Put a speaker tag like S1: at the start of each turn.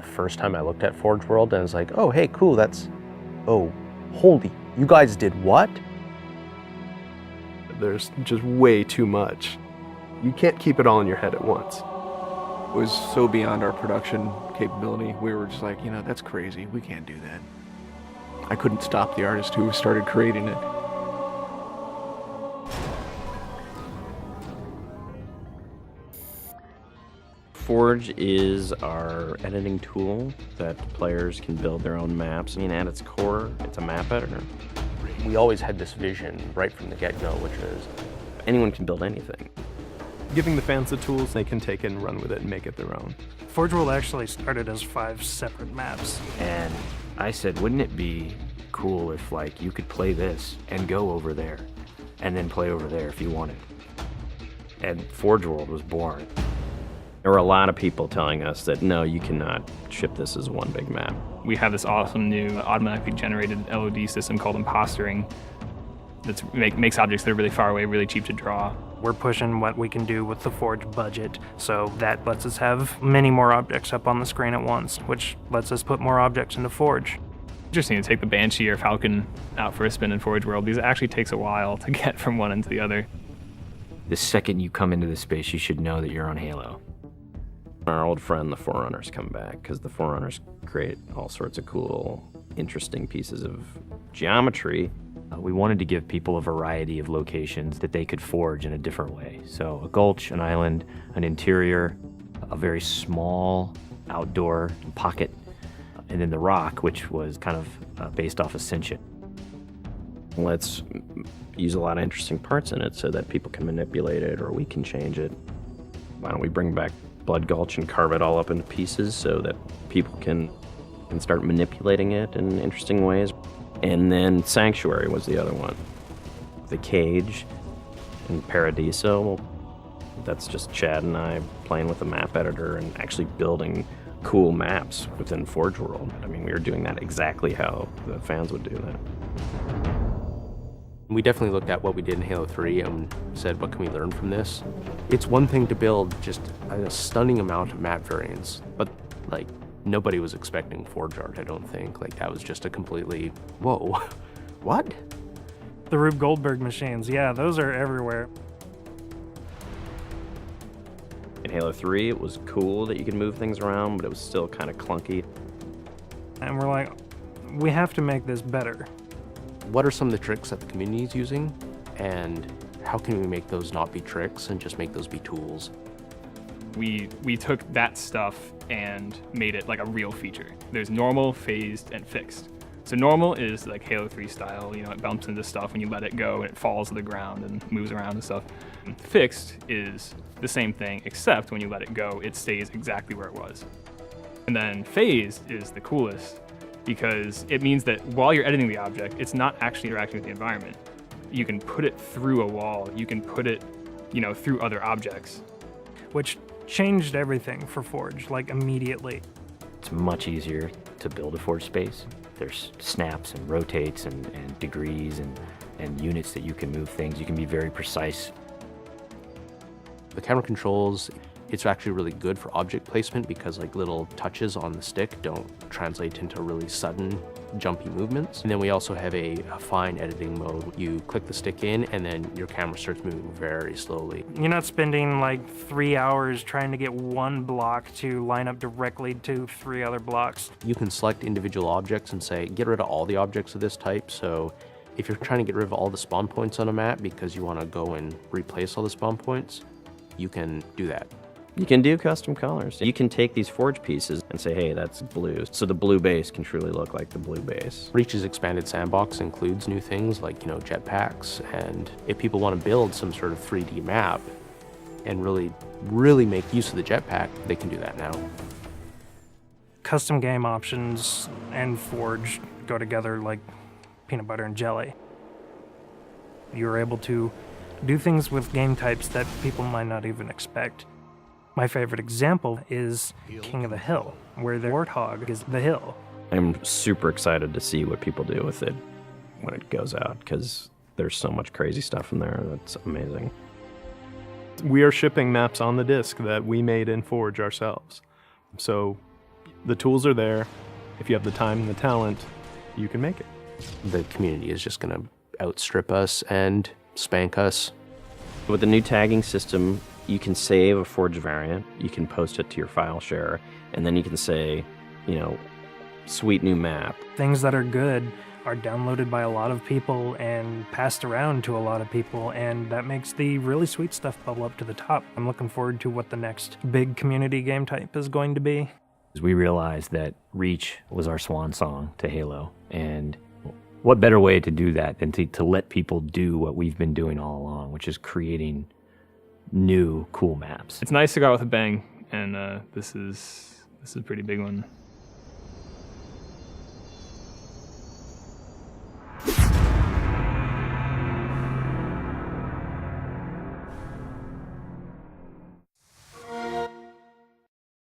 S1: first time I looked at Forge World and I was like, oh, hey, cool, oh, holy, you guys did what?
S2: There's just way too much. You can't keep it all in your head at once.
S3: It was so beyond our production capability. We were just like, that's crazy. We can't do that. I couldn't stop the artist who started creating it.
S4: Forge is our editing tool that players can build their own maps. I mean, at its core, it's a map editor.
S1: We always had this vision right from the get-go, which is
S4: anyone can build anything.
S2: Giving the fans the tools they can take and run with it and make it their own.
S5: Forge World actually started as 5 separate maps.
S4: And I said, wouldn't it be cool if like you could play this and go over there and then play over there if you wanted? And Forge World was born. There were a lot of people telling us that, no, you cannot ship this as one big map.
S6: We have this awesome new automatically generated LOD system called impostering that makes objects that are really far away really cheap to draw.
S5: We're pushing what we can do with the Forge budget, so that lets us have many more objects up on the screen at once, which lets us put more objects into Forge.
S6: Interesting to take the Banshee or Falcon out for a spin in Forge World because it actually takes a while to get from one end to the other.
S4: The second you come into the space, you should know that you're on Halo. Our old friend, the Forerunners, come back because the Forerunners create all sorts of cool, interesting pieces of geometry. We wanted to give people a variety of locations that they could forge in a different way. So a gulch, an island, an interior, a very small outdoor pocket, and then the rock, which was kind of based off Ascension. Let's use a lot of interesting parts in it so that people can manipulate it or we can change it. Why don't we bring back Blood Gulch and carve it all up into pieces so that people can start manipulating it in interesting ways. And then Sanctuary was the other one. The Cage and Paradiso, that's just Chad and I playing with the map editor and actually building cool maps within Forge World. I mean, we were doing that exactly how the fans would do that.
S1: we definitely looked at what we did in Halo 3 and said, what can we learn from this? It's one thing to build just a stunning amount of map variants, but like nobody was expecting Forge art, I don't think. Like that was just a completely, whoa, what?
S5: The Rube Goldberg machines, yeah, those are everywhere.
S4: In Halo 3, it was cool that you could move things around, but it was still kind of clunky.
S5: And we're like, we have to make this better.
S1: What are some of the tricks that the community is using, and how can we make those not be tricks and just make those be tools?
S6: We took that stuff and made it like a real feature. There's normal, phased, and fixed. So normal is like Halo 3 style, it bumps into stuff when you let it go and it falls to the ground and moves around and stuff. And fixed is the same thing, except when you let it go, it stays exactly where it was. And then phased is the coolest because it means that while you're editing the object, it's not actually interacting with the environment. You can put it through a wall, you can put it, through other objects.
S5: Which changed everything for Forge, like immediately.
S4: It's much easier to build a Forge space. There's snaps and rotates and degrees and units that you can move things. You can be very precise.
S1: The camera controls, it's actually really good for object placement because like little touches on the stick don't translate into really sudden jumpy movements. And then we also have a fine editing mode. You click the stick in and then your camera starts moving very slowly.
S5: You're not spending like 3 hours trying to get one block to line up directly to 3 other blocks.
S1: You can select individual objects and say, get rid of all the objects of this type. So if you're trying to get rid of all the spawn points on a map because you want to go and replace all the spawn points, you can do that.
S4: You can do custom colors. You can take these Forge pieces and say, hey, that's blue. So the blue base can truly look like the blue base.
S1: Reach's expanded sandbox includes new things like, jetpacks. And if people want to build some sort of 3D map and really make use of the jetpack, they can do that now.
S5: Custom game options and Forge go together like peanut butter and jelly. You're able to do things with game types that people might not even expect. My favorite example is King of the Hill, where the warthog is the hill.
S4: I'm super excited to see what people do with it when it goes out, because there's so much crazy stuff in there that's amazing.
S2: We are shipping maps on the disc that we made in Forge ourselves. So The tools are there. If you have the time and the talent, you can make it.
S1: The community is just going to outstrip us and spank us.
S4: With the new tagging system, you can save a forged variant, you can post it to your file share, and then you can say, you know, sweet new map.
S5: Things that are good are downloaded by a lot of people and passed around to a lot of people, and that makes the really sweet stuff bubble up to the top. I'm looking forward to what the next big community game type is going to be.
S4: We realized that Reach was our swan song to Halo, and what better way to do that than to let people do what we've been doing all along, which is creating new cool maps.
S6: It's nice to go out with a bang, and this is a pretty big one.